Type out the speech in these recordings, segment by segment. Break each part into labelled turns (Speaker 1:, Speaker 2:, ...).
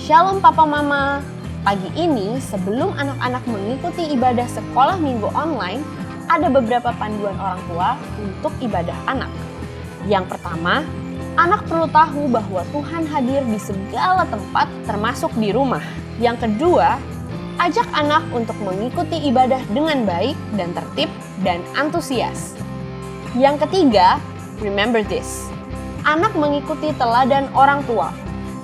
Speaker 1: Shalom Papa Mama. Pagi ini sebelum anak-anak mengikuti ibadah sekolah minggu online, ada beberapa panduan orang tua untuk ibadah anak. Yang pertama, anak perlu tahu bahwa Tuhan hadir di segala tempat termasuk di rumah. Yang kedua, ajak anak untuk mengikuti ibadah dengan baik dan tertib dan antusias. Yang ketiga, remember this. Anak mengikuti teladan orang tua.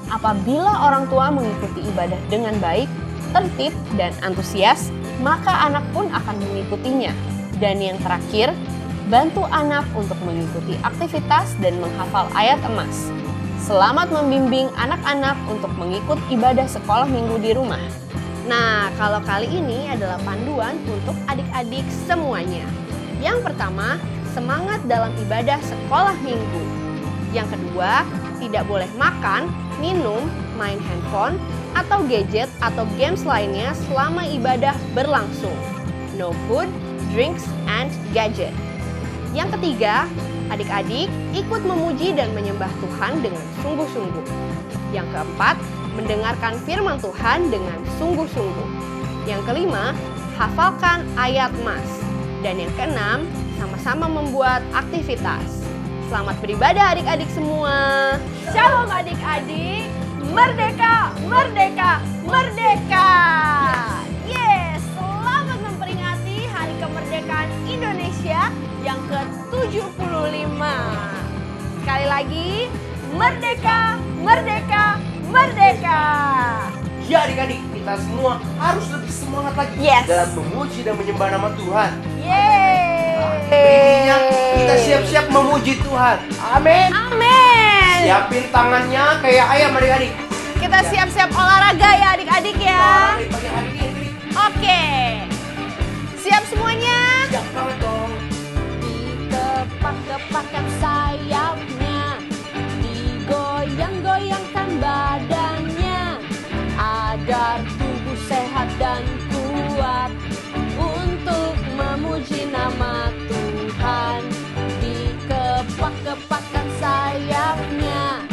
Speaker 1: Apabila orang tua mengikuti ibadah dengan baik, tertib, dan antusias, maka anak pun akan mengikutinya. Dan yang terakhir, bantu anak untuk mengikuti aktivitas dan menghafal ayat emas. Selamat membimbing anak-anak untuk mengikut ibadah sekolah minggu di rumah. Nah, kalau kali ini adalah panduan untuk adik-adik semuanya. Yang pertama, semangat dalam ibadah sekolah minggu. Yang kedua, tidak boleh makan, minum, main handphone, atau gadget atau games lainnya selama ibadah berlangsung. No food, drinks, and gadget. Yang ketiga, adik-adik ikut memuji dan menyembah Tuhan dengan sungguh-sungguh. Yang keempat, mendengarkan firman Tuhan dengan sungguh-sungguh. Yang kelima, hafalkan ayat mas. Dan yang keenam, sama-sama membuat aktivitas. Selamat beribadah adik-adik semua. Shalom adik-adik. Merdeka, merdeka, merdeka. Yes, selamat memperingati Hari Kemerdekaan Indonesia yang ke-75. Sekali lagi, merdeka, merdeka, merdeka.
Speaker 2: Ya adik-adik, kita semua harus lebih semangat lagi dalam memuji dan menyembah nama Tuhan.
Speaker 1: Yeay.
Speaker 2: Intinya kita siap-siap memuji Tuhan. Amin.
Speaker 1: Amin.
Speaker 2: Siapin tangannya kayak ayam adik-adik.
Speaker 1: Kita siap-siap olahraga ya adik-adik ya.
Speaker 2: Dari pagi hari ini.
Speaker 1: Oke. Siap semuanya?
Speaker 2: Siap banget dong.
Speaker 3: Dikepak-kepakkan sayapnya, digoyang-goyangkan badannya, agar tubuh sehat dan kuat untuk memuji nama Tuhan. Dikepak-kepakkan sayapnya,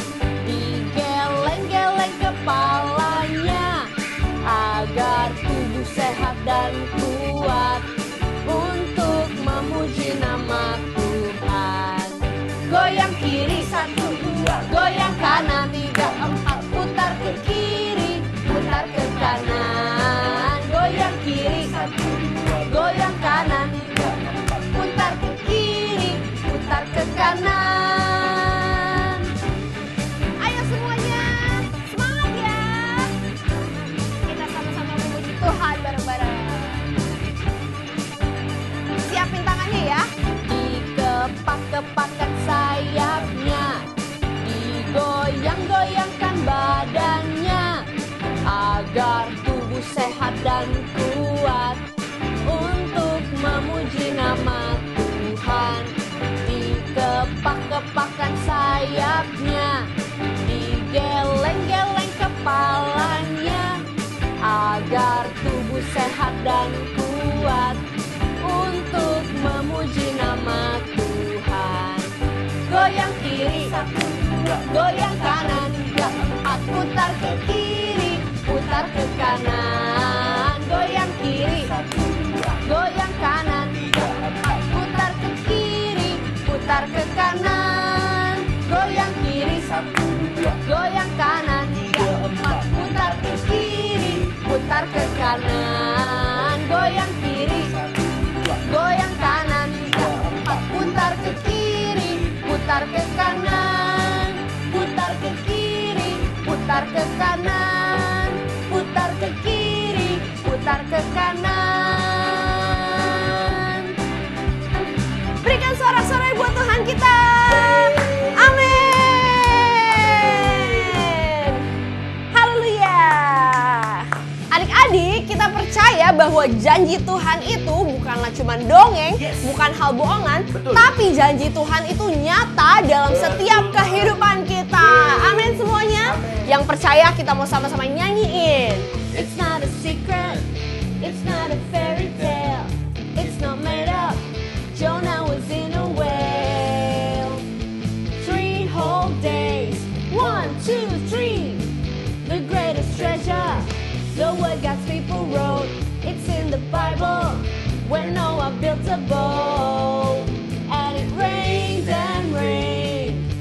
Speaker 3: digeleng-geleng kepalanya, agar tubuh sehat dan kuat untuk memuji nama Tuhan. Goyang kiri 1, 2, goyang kanan 3, 4, putar ke kiri, putar ke kanan. Goyang kiri 1, 2, goyang kanan 3, 4, putar ke kiri, putar ke kanan.
Speaker 1: Ayo semuanya, semangat ya. Kita sama-sama memuji Tuhan bareng-bareng. Siapin tangannya ya.
Speaker 3: Dikepak-kepakkan sayapnya, digoyang-goyangkan badannya, agar tubuh sehat dan kuat untuk memuji nama Tuhan. Dikepak-kepakkan sayapnya, digeleng-geleng kepalanya, agar tubuh sehat dan kuat untuk memuji nama Tuhan. Goyang kiri 1, 2, goyang kanan 3, 4, putar ke kiri, putar ke kanan. Goyang kiri 1, 2, goyang kanan 3, 4, putar ke kiri, putar ke kanan. Goyang kiri 1, 2, goyang kanan 3, 4, putar ke kiri, putar ke kanan. Goyang kiri, goyang kanan 3, 4, putar ke kiri, putar ke kanan. Putar ke kiri, putar ke kanan. Putar ke kiri, putar ke kanan.
Speaker 1: Berikan sorak-sorai buat Tuhan kita. Amin. Haleluya. Adik-adik, kita percaya bahwa janji Tuhan itu bukanlah cuma dongeng, bukan hal bohongan,
Speaker 2: Betul.
Speaker 1: tapi janji Tuhan itu nyata dalam setiap kehidupan kita. Amin semuanya. Yang percaya kita mau sama-sama nyanyiin.
Speaker 3: It's not a secret, it's not a fairy tale, it's not made up. Jonah was in a whale. 3 whole days, 1, 2, 3. The greatest treasure boat, and it rained and rained.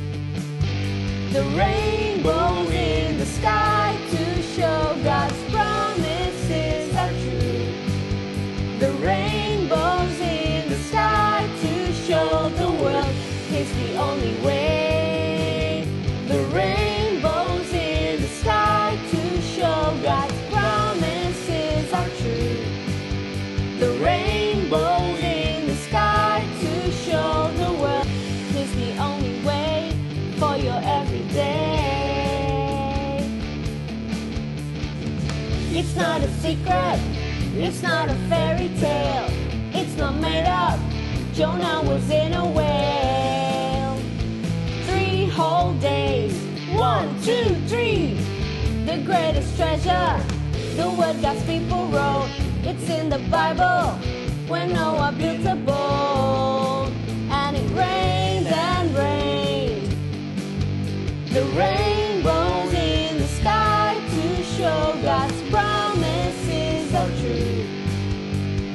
Speaker 3: The rainbows in the sky to show God's promises are true. The rainbows in the sky to show the world it's the only way. The rainbows in the sky to show God's promises are true. The rainbows in the sky to show the world it's the only way for your everyday. It's not a secret, it's not a fairy tale, it's not made up. Jonah was in a whale. 3 whole days, 1, 2, 3. The greatest treasure, the word God's people wrote. It's in the Bible, when Noah built a boat. And it rained and rained. The rainbows in the sky to show God's promises are true.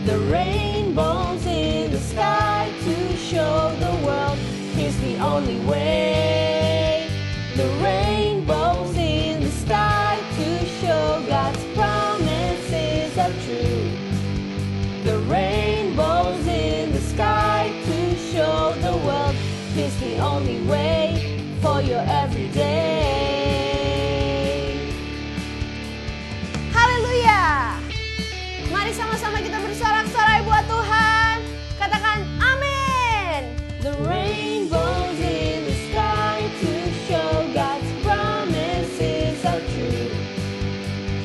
Speaker 3: The rainbows in the sky to show the world is the only way. The rainbows in the sky to show God's promises are true. The rainbows in the sky to show the world is the only way for your everyday.
Speaker 1: Haleluya! Mari sama-sama kita bersorak-sorai buat Tuhan. Katakan amin.
Speaker 3: The rainbows in the sky to show God's promises are true.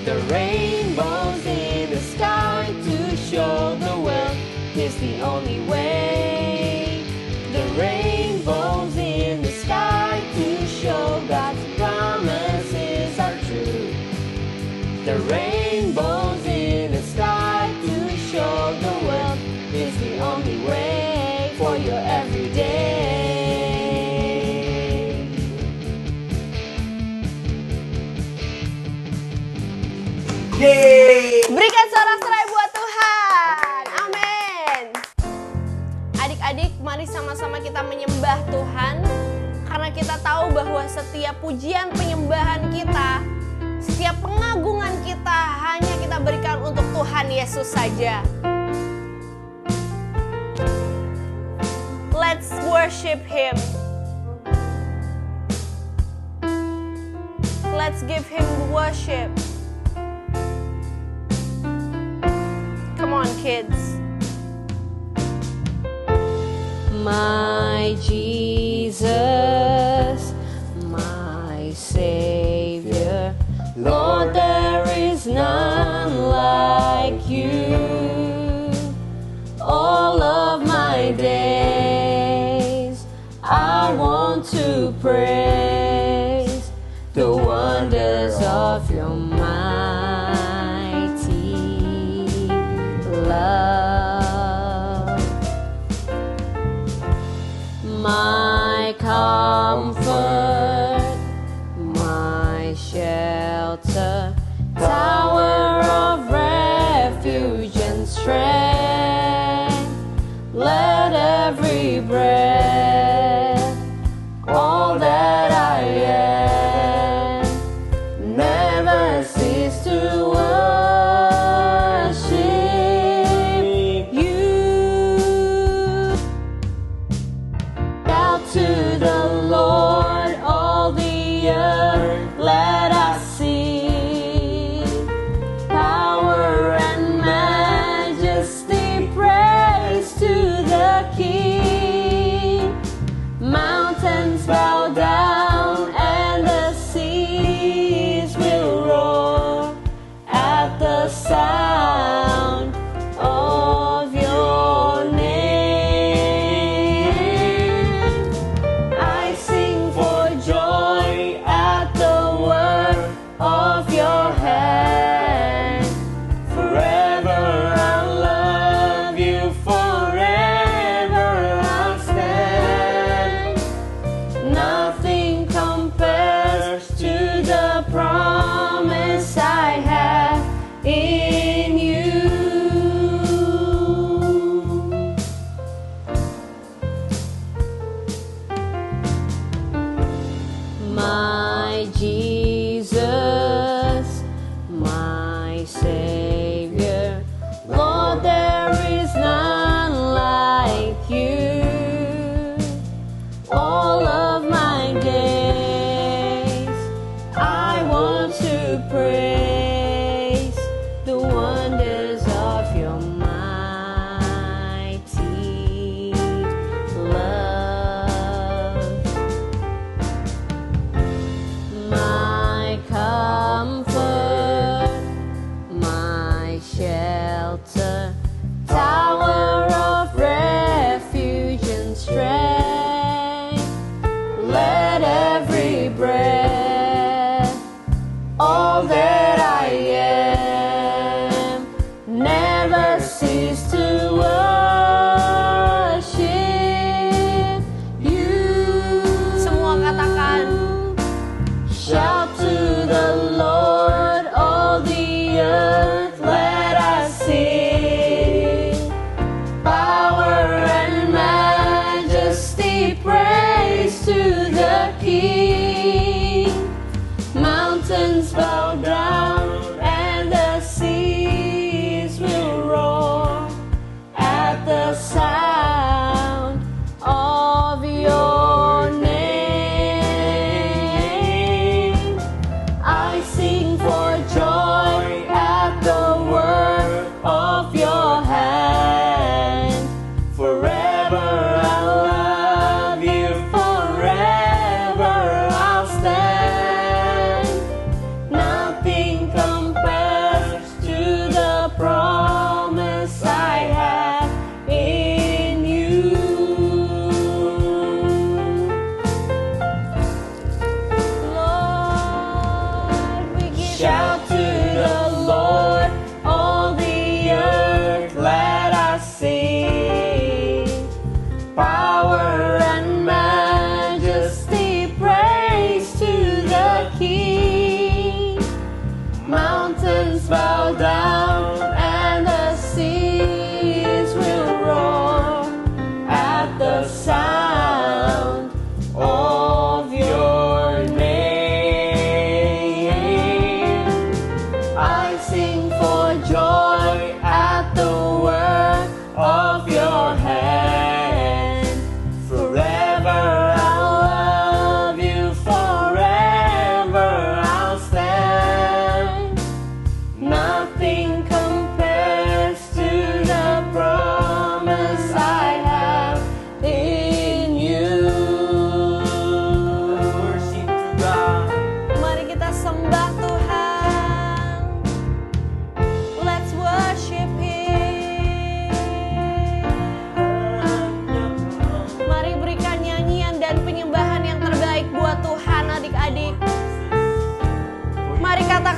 Speaker 3: The rainbows in the sky to show the world is the only way. The rainbows in the sky to show God's promises are true. The rainbows in the sky to show the world is the only way for your everyday.
Speaker 2: Yeay!
Speaker 1: Berikan sorak-sorai buat Tuhan. Amin. Adik-adik, mari sama-sama kita menyembah Tuhan. Karena kita tahu bahwa setiap pujian penyembahan kita, setiap pengagungan kita hanya kita berikan untuk Tuhan Yesus saja. Let's worship Him. Let's give Him worship. Come on, kids.
Speaker 3: My Jesus, my Savior, Lord, there is none like you. All of my days, I want to praise the wonders of your mighty love. My comfort, my shelter, tower of refuge and strength. Let every breath, all that I am, never cease to worship you. Shout to the Lord, all the earth, let us sing. Power and majesty, praise to the King.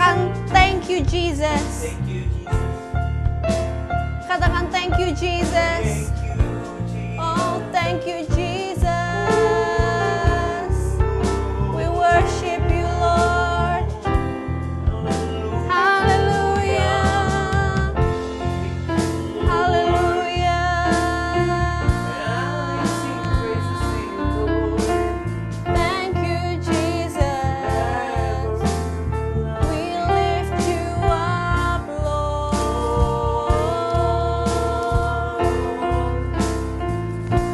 Speaker 1: Katakan thank you Jesus.
Speaker 2: Thank you, Jesus.
Speaker 1: Katakan thank you Jesus.
Speaker 2: Thank you, Jesus.
Speaker 1: Oh, thank you Jesus. We worship you, Lord. Hallelujah. Hallelujah.
Speaker 2: I sing praises to you, Lord.
Speaker 1: Thank you, Jesus. We lift you up, Lord.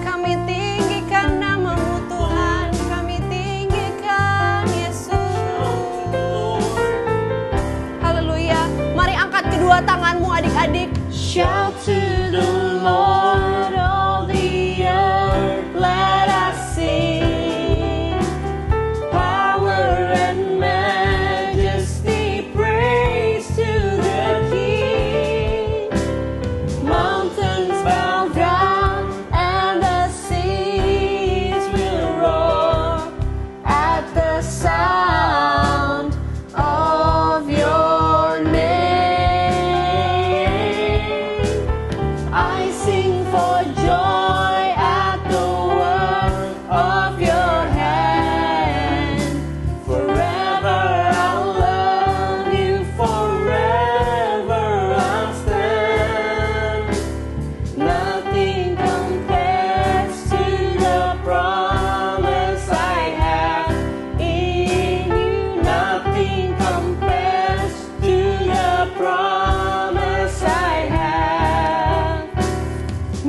Speaker 1: Kami tinggikan namamu Tuhan, kami tinggikan Yesus. Haleluya. Mari angkat kedua tanganmu adik-adik.
Speaker 3: Shout to the Lord, all the earth, let us sing. Power and majesty, praise to the King. Mountains bow down and the seas will roar at the sound of your name. I sing for joy at the work of your hand. Forever I'll love you, forever I'll stand. Nothing compares to the promise I have in you. Nothing compares to the promise I have.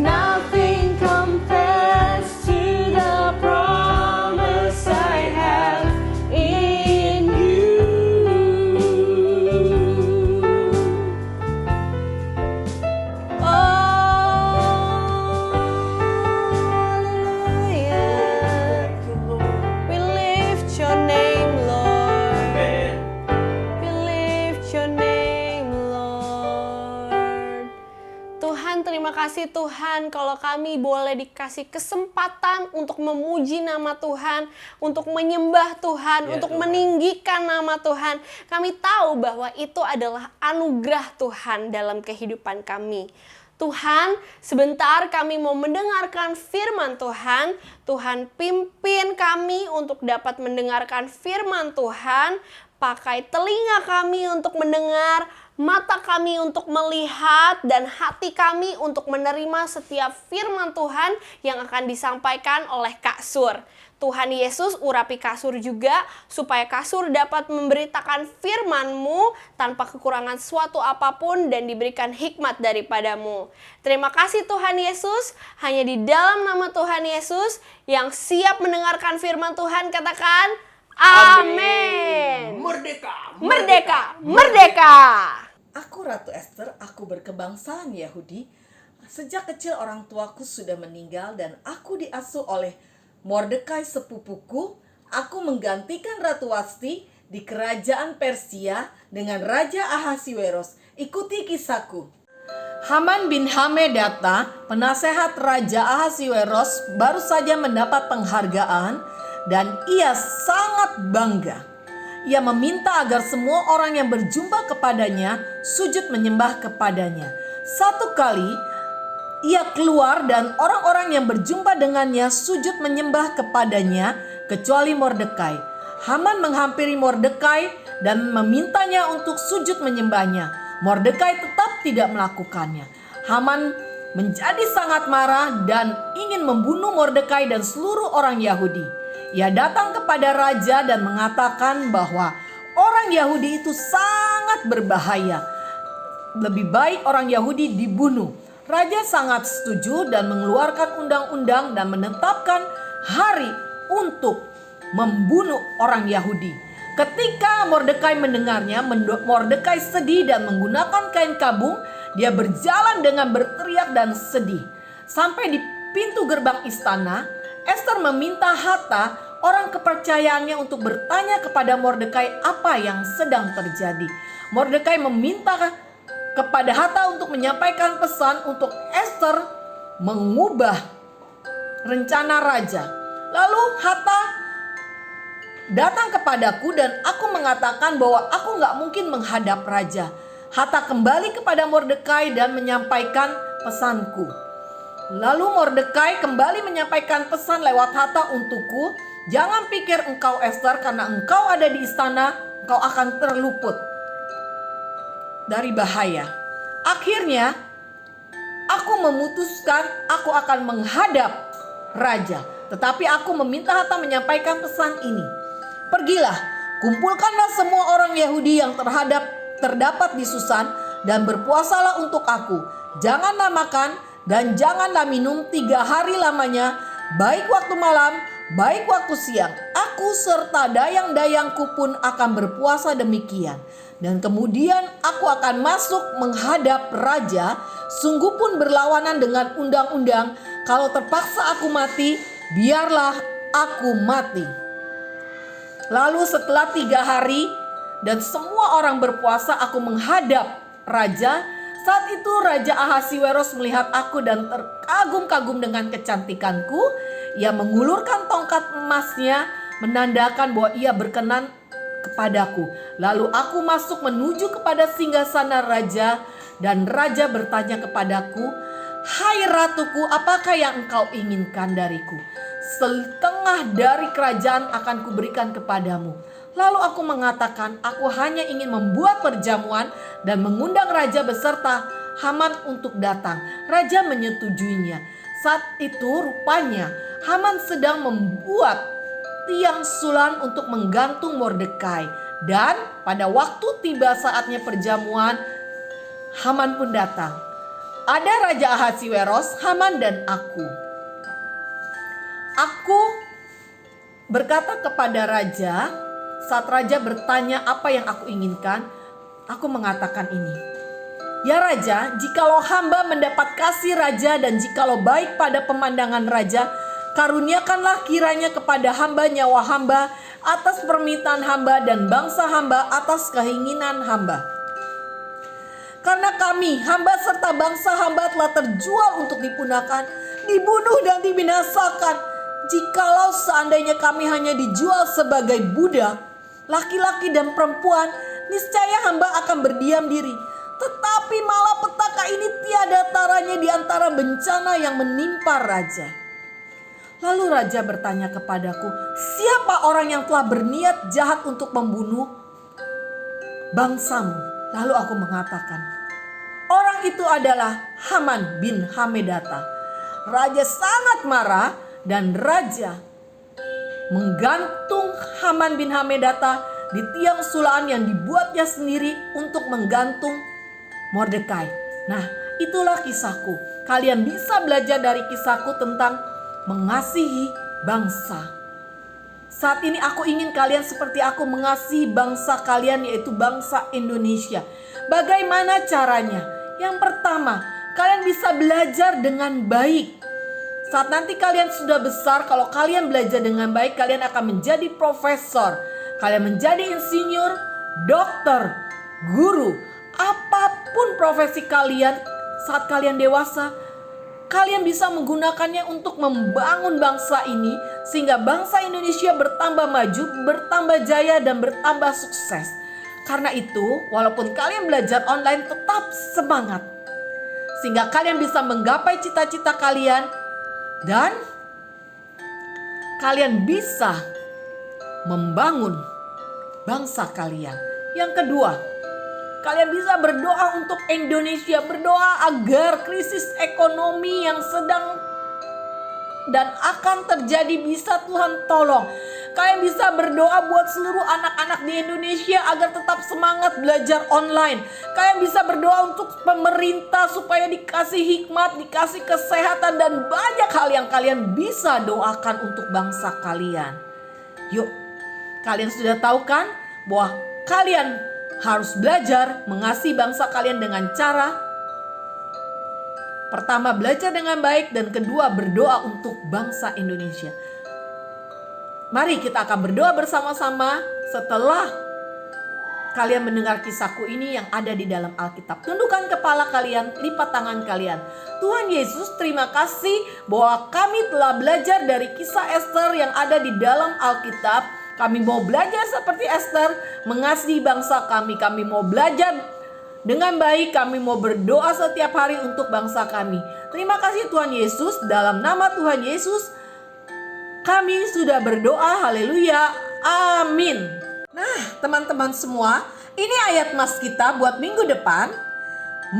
Speaker 3: Nothing compares to the promise I have in you.
Speaker 1: Hallelujah.
Speaker 2: Thank you, Lord.
Speaker 1: We lift your name, Lord.
Speaker 2: Amen.
Speaker 1: We lift your name, Lord. Tuhan, terima kasih Tuhan kalau kami boleh dikasih kesempatan untuk memuji nama Tuhan, untuk menyembah Tuhan,
Speaker 2: Ya,
Speaker 1: untuk
Speaker 2: Tuhan.
Speaker 1: meninggikan nama Tuhan. Kami tahu bahwa itu adalah anugerah Tuhan dalam kehidupan kami. Tuhan, sebentar kami mau mendengarkan firman Tuhan. Tuhan, pimpin kami untuk dapat mendengarkan firman Tuhan. Pakai telinga kami untuk mendengar, mata kami untuk melihat, dan hati kami untuk menerima setiap firman Tuhan yang akan disampaikan oleh Kak Sur. Tuhan Yesus, urapi Kak Sur juga, supaya Kak Sur dapat memberitakan firman-Mu tanpa kekurangan suatu apapun dan diberikan hikmat daripadamu. Terima kasih Tuhan Yesus, hanya di dalam nama Tuhan Yesus yang siap mendengarkan firman Tuhan, katakan amin.
Speaker 2: Merdeka.
Speaker 1: Merdeka, merdeka.
Speaker 4: Aku Ratu Esther, aku berkebangsaan Yahudi. Sejak kecil orang tuaku sudah meninggal dan aku diasuh oleh Mordekai sepupuku. Aku menggantikan Ratu Wasti di kerajaan Persia dengan Raja Ahasiweros. Ikuti kisahku. Haman bin Hamedata, penasehat Raja Ahasiweros, baru saja mendapat penghargaan dan ia sangat bangga. Ia meminta agar semua orang yang berjumpa kepadanya sujud menyembah kepadanya. Satu kali ia keluar dan orang-orang yang berjumpa dengannya sujud menyembah kepadanya kecuali Mordekai. Haman menghampiri Mordekai dan memintanya untuk sujud menyembahnya. Mordekai tetap tidak melakukannya. Haman menjadi sangat marah dan ingin membunuh Mordekai dan seluruh orang Yahudi. Ia datang kepada raja dan mengatakan bahwa orang Yahudi itu sangat berbahaya. Lebih baik orang Yahudi dibunuh. Raja sangat setuju dan mengeluarkan undang-undang dan menetapkan hari untuk membunuh orang Yahudi. Ketika Mordekai mendengarnya, Mordekai sedih dan menggunakan kain kabung. Dia berjalan dengan berteriak dan sedih. Sampai di pintu gerbang istana, Esther meminta Hatta, orang kepercayaannya, untuk bertanya kepada Mordekai apa yang sedang terjadi. Mordekai meminta kepada Hatta untuk menyampaikan pesan untuk Esther mengubah rencana raja. Lalu Hatta datang kepadaku dan aku mengatakan bahwa aku nggak mungkin menghadap raja. Hatta kembali kepada Mordekai dan menyampaikan pesanku. Lalu Mordekai kembali menyampaikan pesan lewat Hatta untukku. Jangan pikir engkau Ester, karena engkau ada di istana, engkau akan terluput dari bahaya. Akhirnya aku memutuskan aku akan menghadap raja. Tetapi aku meminta Hatta menyampaikan pesan ini. Pergilah, kumpulkanlah semua orang Yahudi yang terdapat di Susan dan berpuasalah untuk aku. Janganlah makan dan janganlah minum 3 hari lamanya, baik waktu malam, baik waktu siang. Aku serta dayang-dayangku pun akan berpuasa demikian. Dan kemudian aku akan masuk menghadap raja, sungguh pun berlawanan dengan undang-undang. Kalau terpaksa aku mati, biarlah aku mati. Lalu setelah 3 hari dan semua orang berpuasa, aku menghadap raja. Saat itu Raja Ahasiweros melihat aku dan terkagum-kagum dengan kecantikanku. Ia mengulurkan tongkat emasnya menandakan bahwa ia berkenan kepadaku. Lalu aku masuk menuju kepada singgasana raja dan raja bertanya kepadaku, "Hai ratuku, apakah yang engkau inginkan dariku? Setengah dari kerajaan akan kuberikan kepadamu." Lalu aku mengatakan, aku hanya ingin membuat perjamuan dan mengundang raja beserta Haman untuk datang. Raja menyetujuinya. Saat itu rupanya Haman sedang membuat tiang sulan untuk menggantung Mordekai. Dan pada waktu tiba saatnya perjamuan, Haman pun datang. Ada Raja Ahasiweros, Haman dan aku. Aku berkata kepada raja, saat raja bertanya apa yang aku inginkan, aku mengatakan ini. Ya raja, jikalau hamba mendapat kasih raja dan jikalau baik pada pemandangan raja, karuniakanlah kiranya kepada hamba nyawa hamba atas permintaan hamba dan bangsa hamba atas keinginan hamba. Karena kami, hamba serta bangsa hamba telah terjual untuk dipunahkan, dibunuh dan dibinasakan. Jikalau seandainya kami hanya dijual sebagai budak, laki-laki dan perempuan, niscaya hamba akan berdiam diri. Tetapi malapetaka ini tiada taranya di antara bencana yang menimpa raja. Lalu raja bertanya kepadaku, siapa orang yang telah berniat jahat untuk membunuh bangsamu? Lalu aku mengatakan, orang itu adalah Haman bin Hamedata. Raja sangat marah dan raja menggantung Haman bin Hamedata di tiang sulaan yang dibuatnya sendiri untuk menggantung Mordekai. Nah, itulah kisahku. Kalian bisa belajar dari kisahku tentang mengasihi bangsa. Saat ini aku ingin kalian seperti aku mengasihi bangsa kalian, yaitu bangsa Indonesia. Bagaimana caranya? Yang pertama, kalian bisa belajar dengan baik. Saat nanti kalian sudah besar, kalau kalian belajar dengan baik, kalian akan menjadi profesor. Kalian menjadi insinyur, dokter, guru. Apapun profesi kalian saat kalian dewasa, kalian bisa menggunakannya untuk membangun bangsa ini. Sehingga bangsa Indonesia bertambah maju, bertambah jaya, dan bertambah sukses. Karena itu, walaupun kalian belajar online, tetap semangat. Sehingga kalian bisa menggapai cita-cita kalian. Dan kalian bisa membangun bangsa kalian. Yang kedua, kalian bisa berdoa untuk Indonesia. Berdoa agar krisis ekonomi yang sedang dan akan terjadi bisa Tuhan tolong. Kalian bisa berdoa buat seluruh anak-anak di Indonesia agar tetap semangat belajar online. Kalian bisa berdoa untuk pemerintah supaya dikasih hikmat, dikasih kesehatan, dan banyak hal yang kalian bisa doakan untuk bangsa kalian. Yuk, kalian sudah tahu kan bahwa kalian harus belajar mengasihi bangsa kalian dengan cara pertama, belajar dengan baik, dan kedua, berdoa untuk bangsa Indonesia. Mari kita akan berdoa bersama-sama setelah kalian mendengar kisahku ini yang ada di dalam Alkitab. Tundukkan kepala kalian, lipat tangan kalian. Tuhan Yesus, terima kasih bahwa kami telah belajar dari kisah Ester yang ada di dalam Alkitab. Kami mau belajar seperti Esther, mengasihi bangsa kami. Kami mau belajar dengan baik, kami mau berdoa setiap hari untuk bangsa kami. Terima kasih Tuhan Yesus, dalam nama Tuhan Yesus kami sudah berdoa, haleluya, amin. Nah teman-teman semua, ini ayat mas kita buat minggu depan.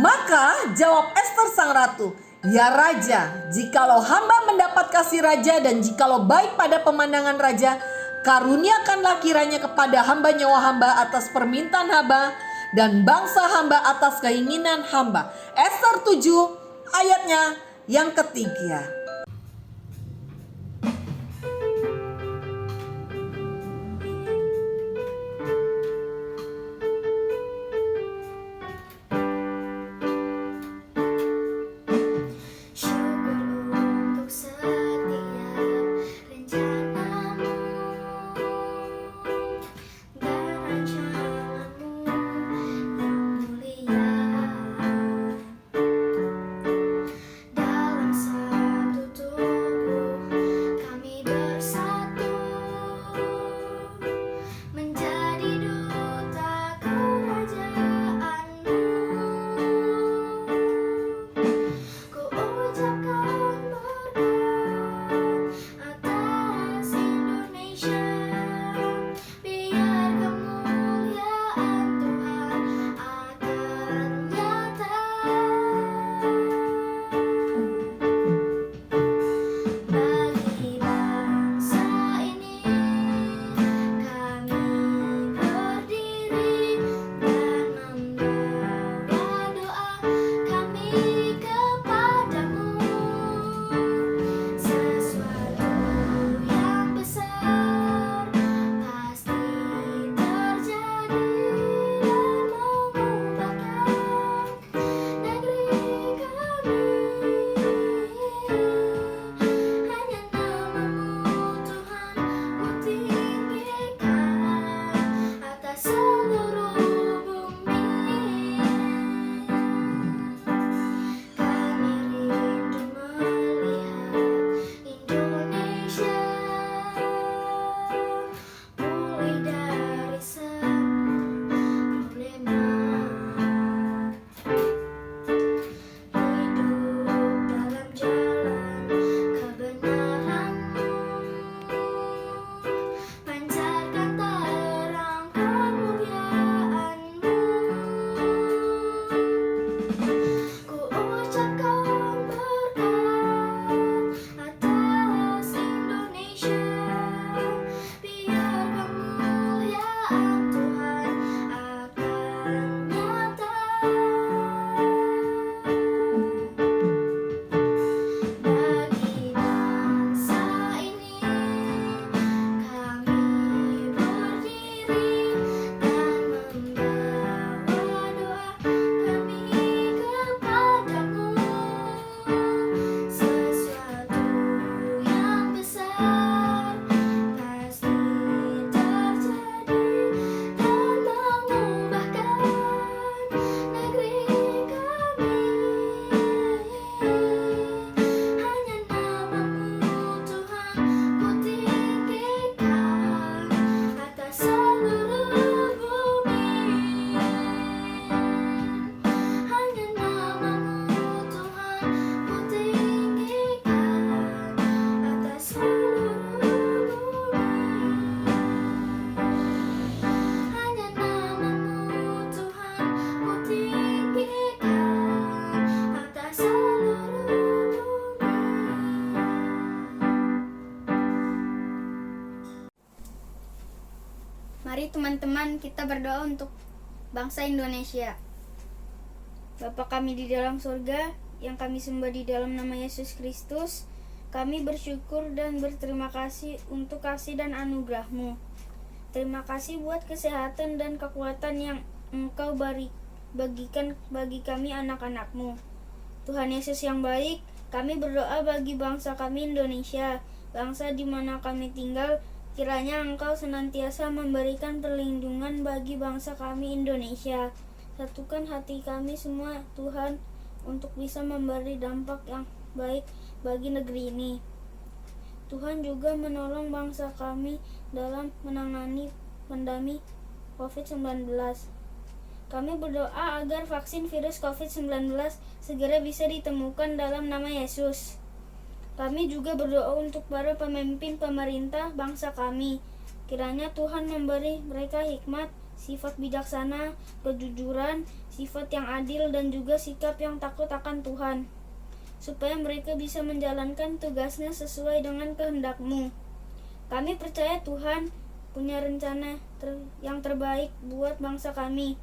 Speaker 4: Maka jawab Esther sang ratu, ya raja, jikalau hamba mendapat kasih raja dan jikalau baik pada pemandangan raja, karuniakanlah kiranya kepada hamba nyawa hamba atas permintaan hamba dan bangsa hamba atas keinginan hamba. Esther 7 ayatnya yang ketiga.
Speaker 5: Mari teman-teman kita berdoa untuk bangsa Indonesia. Bapa kami di dalam surga, yang kami sembah di dalam nama Yesus Kristus, kami bersyukur dan berterima kasih untuk kasih dan anugerah-Mu. Terima kasih buat kesehatan dan kekuatan yang Engkau bagikan bagi kami anak-anak-Mu. Tuhan Yesus yang baik, kami berdoa bagi bangsa kami Indonesia, bangsa di mana kami tinggal. Kiranya Engkau senantiasa memberikan perlindungan bagi bangsa kami Indonesia. Satukan hati kami semua Tuhan untuk bisa memberi dampak yang baik bagi negeri ini. Tuhan juga menolong bangsa kami dalam menangani pandemi COVID-19. Kami berdoa agar vaksin virus COVID-19 segera bisa ditemukan dalam nama Yesus. Kami juga berdoa untuk para pemimpin pemerintah bangsa kami. Kiranya Tuhan memberi mereka hikmat, sifat bijaksana, kejujuran, sifat yang adil, dan juga sikap yang takut akan Tuhan, supaya mereka bisa menjalankan tugasnya sesuai dengan kehendak-Mu. Kami percaya Tuhan punya rencana yang terbaik buat bangsa kami.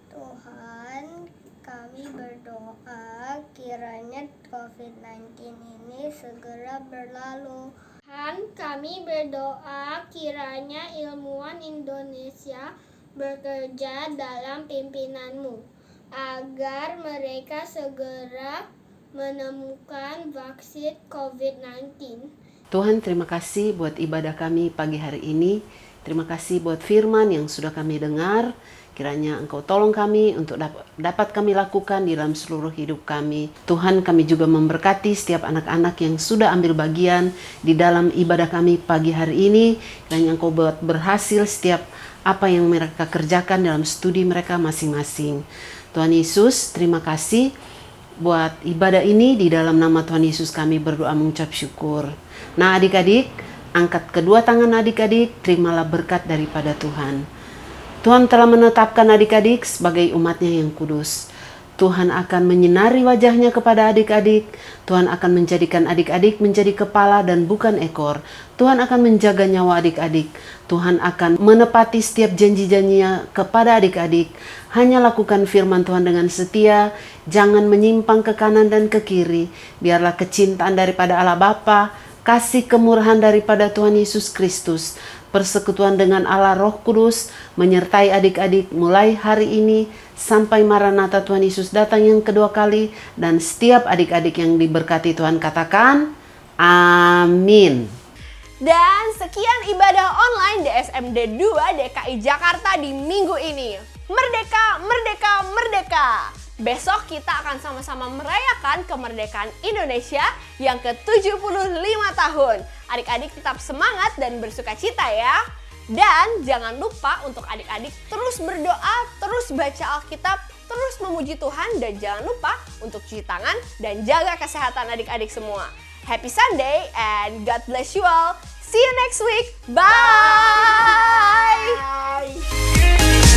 Speaker 6: Tuhan, kami berdoa kiranya COVID-19 ini segera berlalu. Tuhan, kami berdoa kiranya ilmuwan Indonesia bekerja dalam pimpinan-Mu, agar mereka segera menemukan vaksin COVID-19.
Speaker 7: Tuhan, terima kasih buat ibadah kami pagi hari ini. Terima kasih buat firman yang sudah kami dengar. Kiranya Engkau tolong kami untuk dapat kami lakukan di dalam seluruh hidup kami. Tuhan, kami juga memberkati setiap anak-anak yang sudah ambil bagian di dalam ibadah kami pagi hari ini. Kiranya Engkau buat berhasil setiap apa yang mereka kerjakan dalam studi mereka masing-masing. Tuhan Yesus, terima kasih buat ibadah ini. Di dalam nama Tuhan Yesus kami berdoa mengucap syukur. Nah adik-adik, angkat kedua tangan adik-adik, terimalah berkat daripada Tuhan. Tuhan telah menetapkan adik-adik sebagai umatnya yang kudus. Tuhan akan menyinari wajahnya kepada adik-adik. Tuhan akan menjadikan adik-adik menjadi kepala dan bukan ekor. Tuhan akan menjaga nyawa adik-adik. Tuhan akan menepati setiap janji-janjinya kepada adik-adik. Hanya lakukan firman Tuhan dengan setia. Jangan menyimpang ke kanan dan ke kiri. Biarlah kecintaan daripada Allah Bapa, kasih kemurahan daripada Tuhan Yesus Kristus, persekutuan dengan Allah Roh Kudus menyertai adik-adik mulai hari ini sampai Maranatha Tuhan Yesus datang yang kedua kali, dan setiap adik-adik yang diberkati Tuhan katakan amin.
Speaker 1: Dan sekian ibadah online DSMD 2 DKI Jakarta di minggu ini. Merdeka, merdeka, merdeka. Besok kita akan sama-sama merayakan kemerdekaan Indonesia yang ke-75 tahun. Adik-adik tetap semangat dan bersukacita ya. Dan jangan lupa untuk adik-adik terus berdoa, terus baca Alkitab, terus memuji Tuhan, dan jangan lupa untuk cuci tangan dan jaga kesehatan adik-adik semua. Happy Sunday and God bless you all. See you next week. Bye.
Speaker 2: Bye.